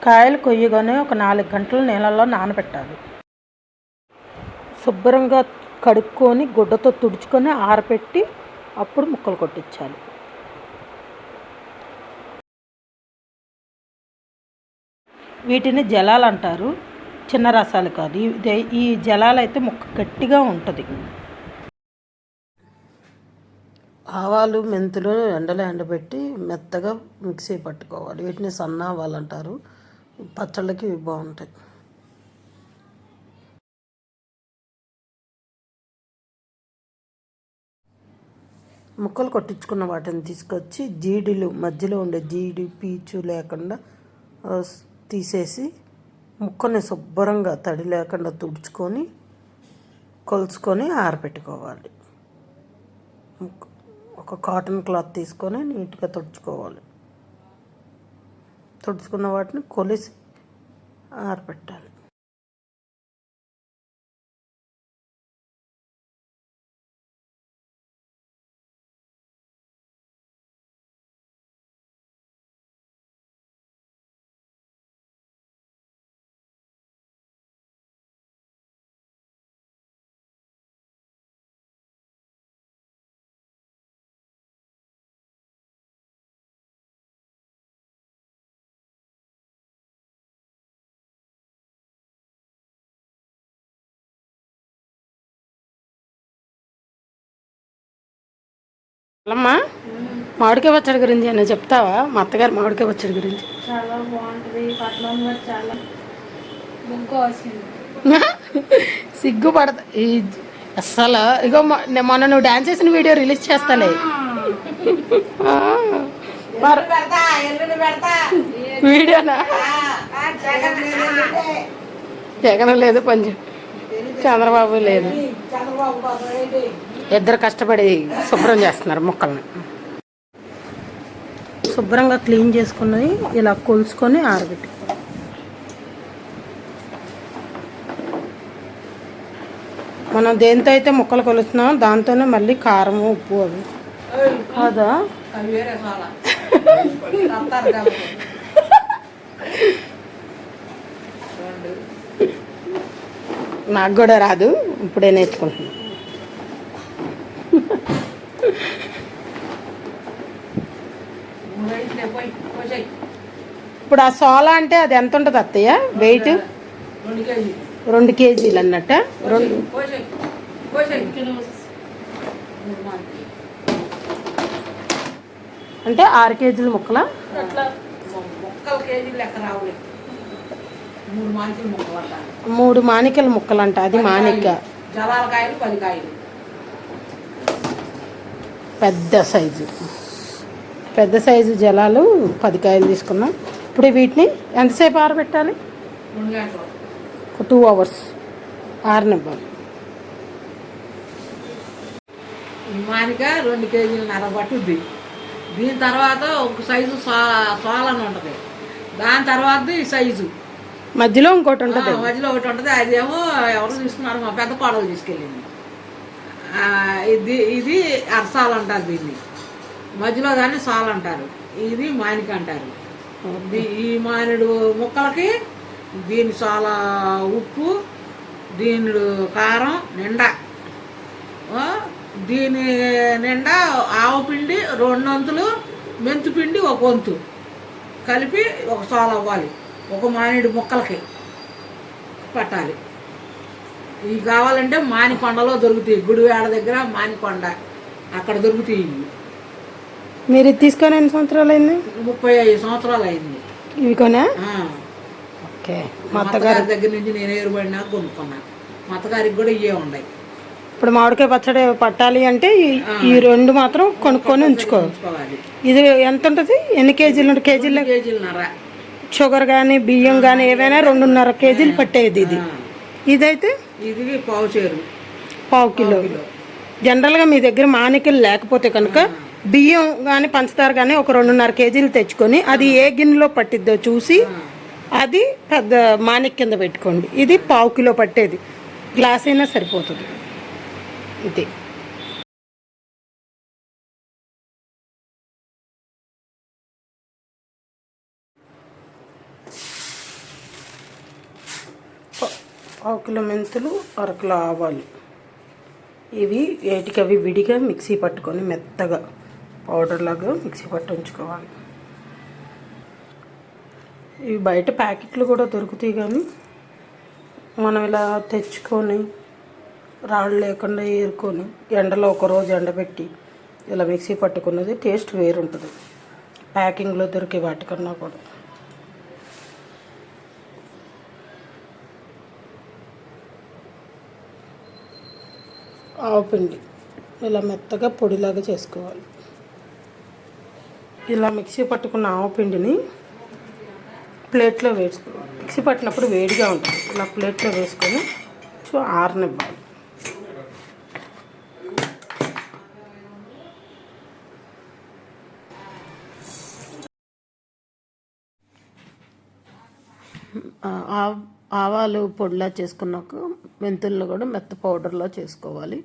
కాయలు కొయ్యగానే ఒక 4 గంటలు నీళ్ళల్లో నానబెట్టాలి. శుభ్రంగా కడుక్కొని గుడ్డతో తుడుచుకొని ఆరబెట్టి అప్పుడు ముక్కలు కొట్టించాలి. వీటిని జలాలు అంటారు, చిన్న రసాలు కాదు. ఈ జలాలు అయితే ముక్క గట్టిగా ఉంటుంది. ఆవాలు మెంతులు ఎండలో ఎండబెట్టి మెత్తగా మిక్సీ పట్టుకోవాలి. వీటిని సన్న ఆవాలు అంటారు. పచ్చళ్ళకి ఇవి బాగుంటాయి. ముక్కలు కొట్టించుకున్న వాటిని తీసుకొచ్చి జీడీలు మధ్యలో ఉండే జీడి పీచు లేకుండా తీసేసి ముక్కని శుభ్రంగా తడి లేకుండా తుడుచుకొని కొలుచుకొని ఆరబెట్టుకోవాలి. ఒక కాటన్ క్లాత్ తీసుకొని నీట్గా తుడుచుకోవాలి. తుడుచుకున్న వాటిని కొలిసి ఆరబెట్టాలి. అమ్మా, మామిడికాయ పచ్చడి గురించి ఏమైనా చెప్తావా? మా అత్తగారు మామిడికాయ పచ్చడి గురించి చాలా బాగుంటుంది. పట్నం కూడా చాలా సిగ్గుపడతా అస్సలు. ఇగో మొన్న నువ్వు డాన్స్ చేసిన వీడియో రిలీజ్ చేస్తాలే. వీడియోనా? జగన్ లేదు, కొంచెం చంద్రబాబు లేదు. ఇద్దరు కష్టపడి శుభ్రం చేస్తున్నారు ముక్కల్ని. శుభ్రంగా క్లీన్ చేసుకున్నవి ఇలా కొలుసుకొని ఆరబెట్టి మనం దేంతో అయితే ముక్కలు కొలుస్తున్నాం దాంతోనే మళ్ళీ కారం ఉప్పు అవి కాదా. నాకు కూడా రాదు, ఇప్పుడే నేర్చుకుంటున్నాను. ఇప్పుడు ఆ సోలా అంటే అది ఎంత ఉంటుంది అత్తయ్య వెయిట్? 2 కేజీలు అన్నట్ట. అంటే 6 కేజీల ముక్కల 3 మాణికల ముక్కలు అంట. అది మాణిక పెద్ద సైజు జలాలు 10 కాయలు తీసుకున్నాం. ఇప్పుడు వీటిని ఎంతసేపు ఆరబెట్టాలి? 2 hours ఆరనివ్వాలి. మానిక 2 కేజీలన్నర పట్టుద్ది. దీని తర్వాత ఒక సైజు సోలని ఉంటుంది. దాని తర్వాత ఈ సైజు మధ్యలో ఇంకోటి ఉంటుంది. మధ్యలో ఒకటి ఉంటుంది. అదేమో ఎవరు తీసుకున్నారు? మా పెద్ద కోడలు తీసుకెళ్ళింది. ఇది అరసాలు అంటారు. దీన్ని మధ్యలో దాన్ని సాల్ అంటారు. ఇది మానిక అంటారు. ఈ మానిడు ముక్కలకి దీని చాలా ఉప్పు, దీని కారం నిండా, దీని నిండా ఆవు పిండి 2 వంతులు, మెంతు పిండి 1 వంతు కలిపి ఒక సాల్ అవ్వాలి. ఒక మానేడు ముక్కలకి పట్టాలి. ఇవి కావాలంటే మానికొండలో దొరుకుతాయి. గుడివాడ దగ్గర మానికొండ, అక్కడ దొరుకుతాయి. మీరు ఇది తీసుకొని ఎన్ని సంవత్సరాలు అయింది? 35 సంవత్సరాలు అయింది ఇవి కొనా? ఓకే. మా అత్తగారి దగ్గర నుంచి నేను ఏరుబడినాక కొనుక్కున్నాను. మా అత్తగారికి కూడా ఇవే ఉన్నాయి. ఇప్పుడు మామిడికాయ పచ్చడి పట్టాలి అంటే ఈ 2 మాత్రం కొనుక్కొని ఉంచుకోవాలి. ఇది ఎంత ఉంటుంది? ఎన్ని కేజీలు? 2 కేజీలు. కేజీలన్నర. షుగర్ కానీ బియ్యం కానీ ఏవైనా 2.5 కేజీలు పట్టేది. ఇదైతే ఇది పావు కిలో. జనరల్గా మీ దగ్గర మానికలు లేకపోతే కనుక బియ్యం కానీ పంచదార కానీ ఒక 2.5 కేజీలు తెచ్చుకొని అది ఏ గిన్నెలో పట్టిద్దో చూసి అది పెద్ద మానిక్ కింద పెట్టుకోండి. ఇది పావు కిలో పట్టేది. గ్లాస్ అయినా సరిపోతుంది. ఇది పావు కిలో మెంతులు, అరకిలో ఆవాలు. ఇవి వేటికి అవి విడిగా మిక్సీ పట్టుకొని మెత్తగా పౌడర్ లాగా మిక్సీ పట్టి ఉంచుకోవాలి. ఇవి బయట ప్యాకెట్లు కూడా దొరుకుతాయి, కానీ మనం ఇలా తెచ్చుకొని రాళ్ళు లేకుండా ఏరుకొని ఎండలో ఒకరోజు ఎండబెట్టి ఇలా మిక్సీ పట్టుకున్నది టేస్ట్ వేరుంటుంది ప్యాకింగ్లో దొరికే వాటికన్నా కూడా. ఆవుపిండి ఇలా మెత్తగా పొడిలాగా చేసుకోవాలి. ఇలా మిక్సీ పట్టుకున్న ఆవుపిండిని ప్లేట్లో వేసుకోవాలి. మిక్సీ పట్టినప్పుడు వేడిగా ఉంటుంది. ఇలా ప్లేట్లో వేసుకొని ఆరనివ్వాలి. ఆవాలు పొడిలా చేసుకున్నాక మెంతులను కూడా మెత్త పౌడర్లా చేసుకోవాలి.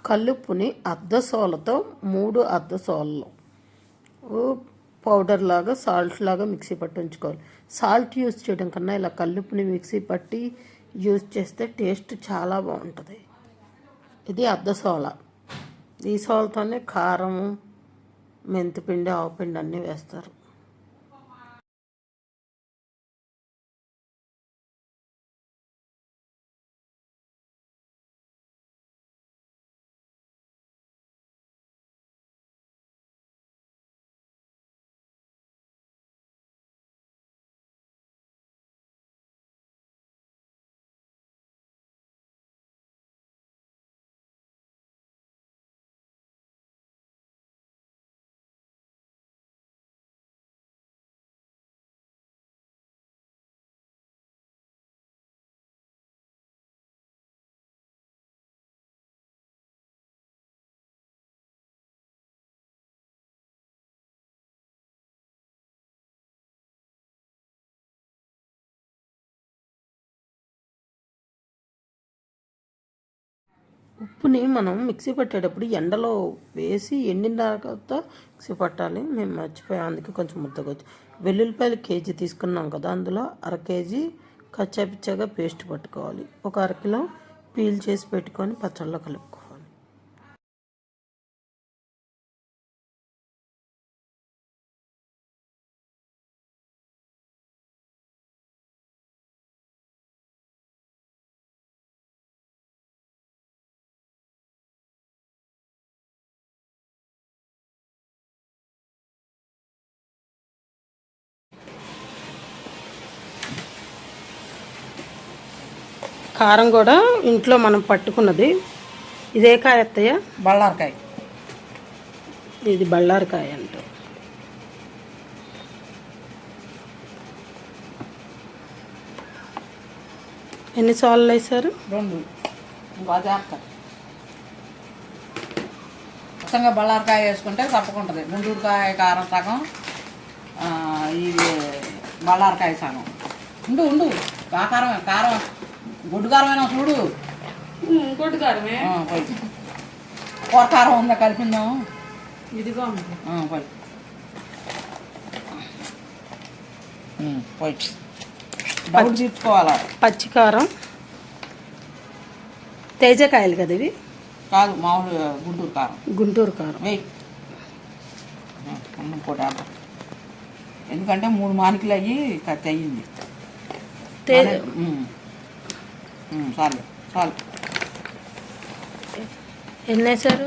కల్లుప్పుని అర్ధ సోలతో 3 అర్ధ సోలలో పౌడర్ లాగా సాల్ట్ లాగా మిక్సీ పట్టి ఉంచుకోవాలి. సాల్ట్ యూజ్ చేయడం కన్నా ఇలా కల్లుప్పుని మిక్సీ పట్టి యూజ్ చేస్తే టేస్ట్ చాలా బాగుంటుంది. ఇది అర్ధ సోల. ఈ సోలతోనే కారం, మెంతిపిండి, ఆవుపిండి అన్నీ వేస్తారు. ఉప్పుని మనం మిక్సీ పట్టేటప్పుడు ఎండలో వేసి ఎండిన తర్వాత మిక్సీ పట్టాలి. మేము మర్చిపోయాం, అందుకే కొంచెం ముద్దగా వచ్చి. వెల్లుల్లిపాయలు కేజీ తీసుకున్నాం కదా, అందులో 1/2 కేజీ కచ్చాపిచ్చాగా పేస్ట్ పట్టుకోవాలి. ఒక 1/2 కిలో పీల్ చేసి పెట్టుకొని పచ్చళ్ళలో కలుపుకోవాలి. కారం కూడా ఇంట్లో మనం పట్టుకున్నది. ఇదే కాయ అత్తయ్య? బళ్ళారకాయ. ఇది బళ్ళారకాయ అంట. ఎన్ని సార్లు వేసారు? 2. మొత్తంగా బళ్ళారకాయ వేసుకుంటే తప్పకుంటుంది. గుంటూరుకాయ కారం సగం, ఇది బళ్ళారకాయ సగం. ఉండు కారం కారం గుడ్డు కారమైనా చూడు. గుడ్డు కారమే. కూర కారం ఉందా కలిపిందాం. ఇదిగో పోయి డౌట్ తీర్చుకోవాలా. పచ్చికారం, తేజకాయలు కదా ఇవి? కాదు, మామూలు గుంటూరు కారం. గుంటూరు కారం వెయ్యి. ఇంకోటి ఎందుకంటే 3 మానికలు అయ్యి కత్తి అయ్యింది. చాలు. ఎన్ని వేసారు?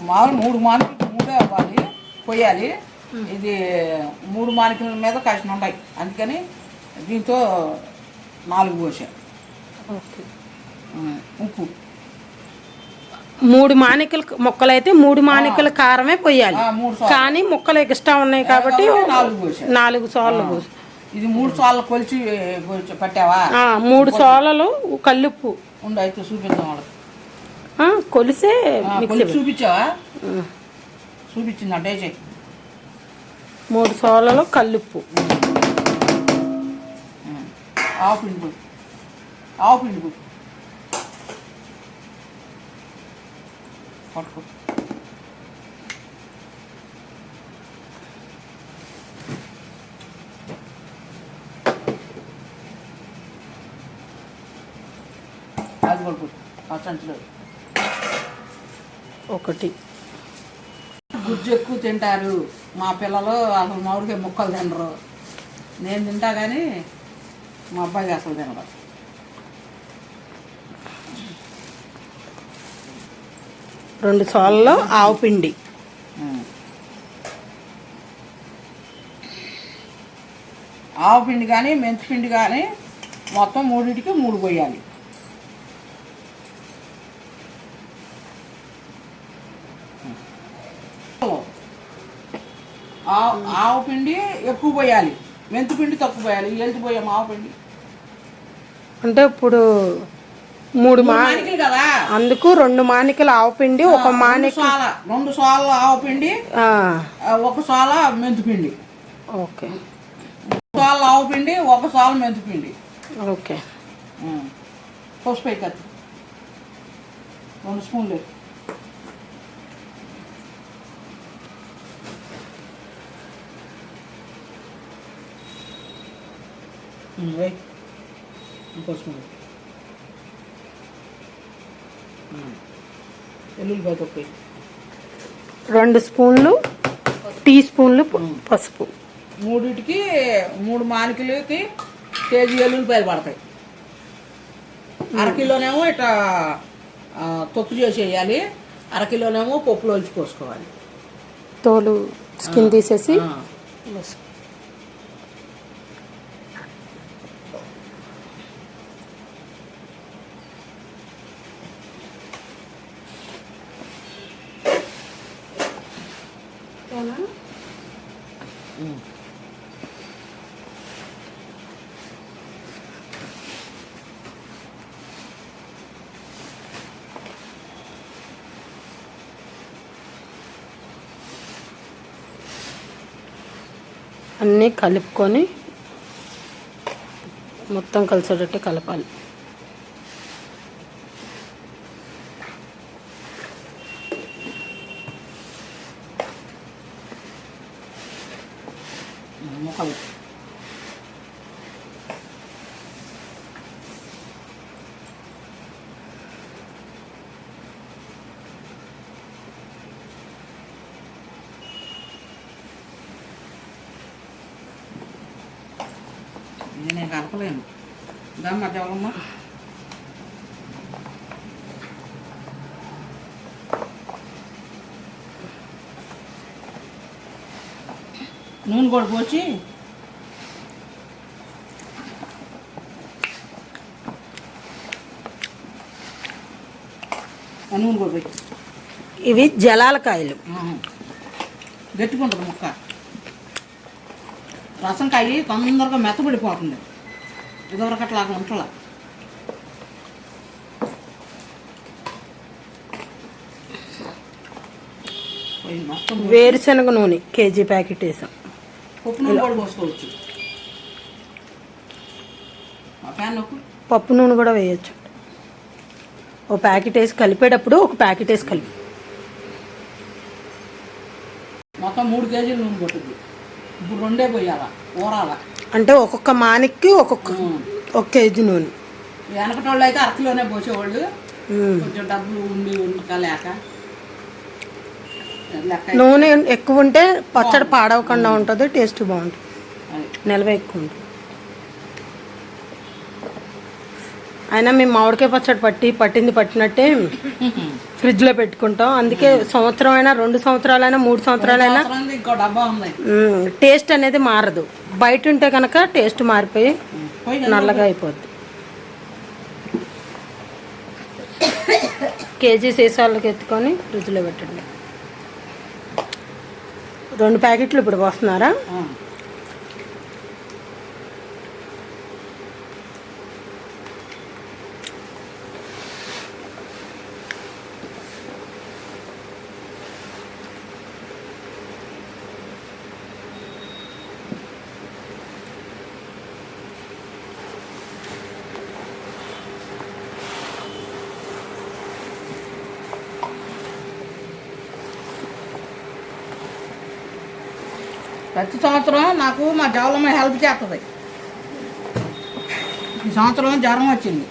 మామూలు 3 మానికలు 3 అవ్వాలి, పోయాలి. ఇది 3 మానికల మీద కష్టం ఉంటాయి, అందుకని దీంతో 4 పోసా. ఓకే. ఉప్పు 3 మానికలు మొక్కలు అయితే 3 మానికల కారమే పోయాలి. కానీ మొక్కలు ఎక్స్ట్రా ఉన్నాయి కాబట్టి 4 సార్లు పోసి. ఇది 3 సార్లు కొలిచి పట్టావా? 3 సార్లు కల్లుప్పు ఉండు. అయితే చూపిద్దాం వాళ్ళకి. కొలిసే చూపించావా? చూపించింది అంటే 3 సార్లు కల్లుప్పు. ఆవు పిండి పట్టుకో. కొడుకు ఆ సంచిలో ఒకటి. గుజ్జు ఎక్కువ తింటారు మా పిల్లలు, అసలు మామిడికాయ ముక్కలు తినరు. నేను తింటా కానీ మా అబ్బాయికి అసలు తినరు. రెండు సార్లు ఆవు పిండి, ఆవు పిండి కానీ మెంతి పిండి కానీ మొత్తం మూడింటికి 3 పోయాలి. ఆవు పిండి ఎక్కువ పోయాలి, మెంతి పిండి తక్కువ పోయాలి. ఎంత పోయాం ఆవు పిండి అంటే ఇప్పుడు 3 మానికలు కదా, అందుకు 2 మానికలు ఆవు పిండి, ఒక మానిక 2 సార్లు ఆవు పిండి, 1 సాల మెంతి పిండి. ఓకే, 2 సార్లు ఆవు పిండి, 1 సాల మెంతి పిండి. ఓకే. పసుపు కత్తి 2 స్పూన్లు. ఇంకో స్పూన్ ఎల్లుల్లిపాయ తొక్కి 2 స్పూన్లు, టీ స్పూన్లు పసుపు. 3టికి 3 మానికలకి కేజీ ఎల్లుల్లిపాయలు పడతాయి. అరకిలోనేమో ఇట్లా తొక్కు చేసేయాలి, అరకిలోనేమో పప్పులో వచ్చి పోసుకోవాలి. తోలు స్కిన్ తీసేసి అన్నీ కలుపుకొని మొత్తం కలిసేటట్టు కలపాలి. ముక్కలు ఇది నేను కలపలేను. దమ్మ జవలమ్మ నూనె కూడా పోసి నూనె కూడా పెట్టి. ఇవి జలాల కాయలు, గట్టిగా ముక్క. రసం కాయి తొందరగా మెత్తబడిపోతుంది, ఇదివరకు అట్లాగా ఉంటలా. మొత్తం వేరుశనగ నూనె కేజీ ప్యాకెట్ వేసాం. పప్పు నూనె కూడా పోసుకోవచ్చు. ప్యాన్ నొక్కు. పప్పు నూనె కూడా వేయచ్చు. ఓ ప్యాకెట్ వేసి కలిపేటప్పుడు ఒక ప్యాకెట్ వేసి కలిపి మొత్తం 3 కేజీలు నూనె పట్టుద్ది. ఇప్పుడు 2 పోయాలా ఊరాల. అంటే ఒక్కొక్క మానికి ఒక్కొక్క 1 కేజీ నూనె. వెనకటోళ్ళు అయితే అరకిలోనే పోసేవాళ్ళు, కొంచెం డబ్బులు ఉండి లేక. నూనె ఎక్కువ ఉంటే పచ్చడి పాడవకుండా ఉంటుంది, టేస్ట్ బాగుంటుంది, నిల్వ ఎక్కువ ఉంటుంది. అయినా మేము మామిడికాయ పచ్చడి పట్టినట్టే ఫ్రిడ్జ్లో పెట్టుకుంటాం. అందుకే సంవత్సరం అయినా 2 సంవత్సరాలైనా 3 సంవత్సరాలైనా ఇంకో డబ్బా ఉంది, టేస్ట్ అనేది మారదు. బయట ఉంటే కనుక టేస్ట్ మారిపోయి నల్లగా అయిపోద్ది. కేజీ సీసాలకు ఎత్తుకొని ఫ్రిడ్జ్లో పెట్టండి. 2 ప్యాకెట్లు ఇప్పుడు పోస్తున్నారా? ప్రతి సంవత్సరం నాకు మా జవలమ్మ హెల్ప్ చేస్తుంది. ఈ సంవత్సరం జ్వరం వచ్చింది,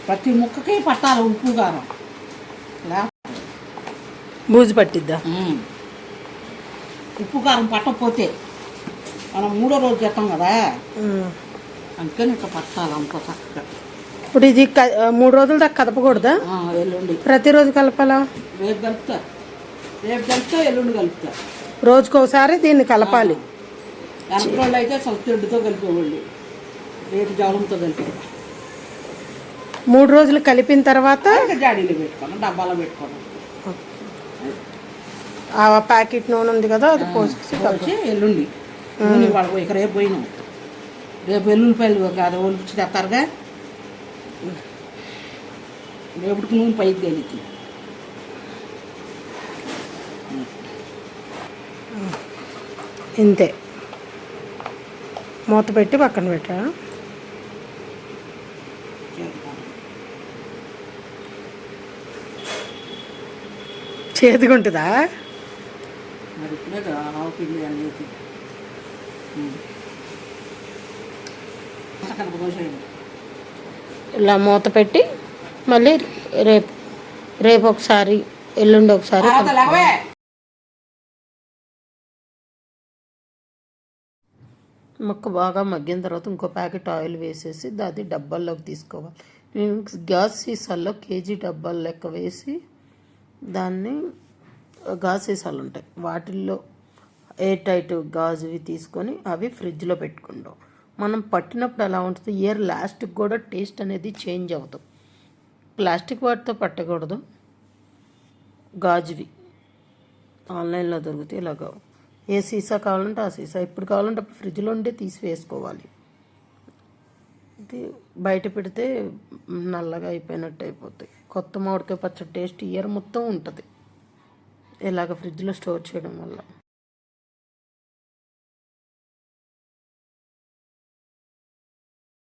ప్రతి ముక్కకి పట్టాలి ఉప్పు కారం బూజు పట్టిద్దా? ఉప్పు కారం పట్టకపోతే మనం 3వ రోజు చేస్తాం కదా, అందుకని ఇట్లా పట్టాలి అంత చక్కగా. ఇప్పుడు ఇది 3 రోజుల దాకా కదపకూడదా? ఎల్లుండి ప్రతిరోజు కలపాలా? రేపు కలుపుతా, ఎల్లుండి కలుపుతా. రోజుకోసారి దీన్ని కలపాలి. వెనక రోజులు అయితే సొత్తిడ్డుతో కలిపేవాళ్ళు, రేపు జవలంతో కలిపి 3 రోజులు కలిపిన తర్వాత జాడీలో పెట్టుకోను, డబ్బాలో పెట్టుకోను. ఆ ప్యాకెట్ నూనె ఉంది కదా అది పోసి ఎల్లుండి నూనె పడబోయి ఇక రేపు పోయినాం, రేపు ఎల్లుల్లిపాయలు కాదు ఒలిపించి తెస్తారుగా, రేపటికి నూనె పైకి తేలికి. ఇంతే, మూత పెట్టి పక్కన పెట్టా. చేదుకుంటుందా? మరి ఇప్పుడే ఆవు పిండి అనేది ఇలా మూత పెట్టి మళ్ళీ రేపు ఒకసారి ఎల్లుండి ఒకసారి. ముక్క బాగా మగ్గిన తర్వాత ఇంకో ప్యాకెట్ ఆయిల్ వేసేసి అది డబ్బాల్లోకి తీసుకోవాలి. నేను గ్యాస్ సీసాల్లో కేజీ డబ్బాలు లెక్క వేసి దాన్ని, గాజు సీసాలు ఉంటాయి వాటిల్లో ఎయిర్ టైట్ గాజువి తీసుకొని అవి ఫ్రిడ్జ్లో పెట్టుకుంటాం. మనం పట్టినప్పుడు ఎలా ఉంటుంది, ఇయర్ లాస్ట్కి కూడా టేస్ట్ అనేది చేంజ్ అవుతుంది. ప్లాస్టిక్ వాటితో పట్టకూడదు, గాజువి ఆన్లైన్లో దొరుకుతాయి. ఇలాగ ఏ సీసా కావాలంటే ఆ సీసా, ఇప్పుడు కావాలంటే అప్పుడు ఫ్రిడ్జ్లో ఉండే తీసి వేసుకోవాలి. ఇది బయట పెడితే నల్లగా అయిపోయినట్టు అయిపోతాయి. కొత్త మామిడికాయ పచ్చడి టేస్ట్ ఇయర్ మొత్తం ఉంటుంది ఇలాగ ఫ్రిడ్జ్లో స్టోర్ చేయడం వల్ల.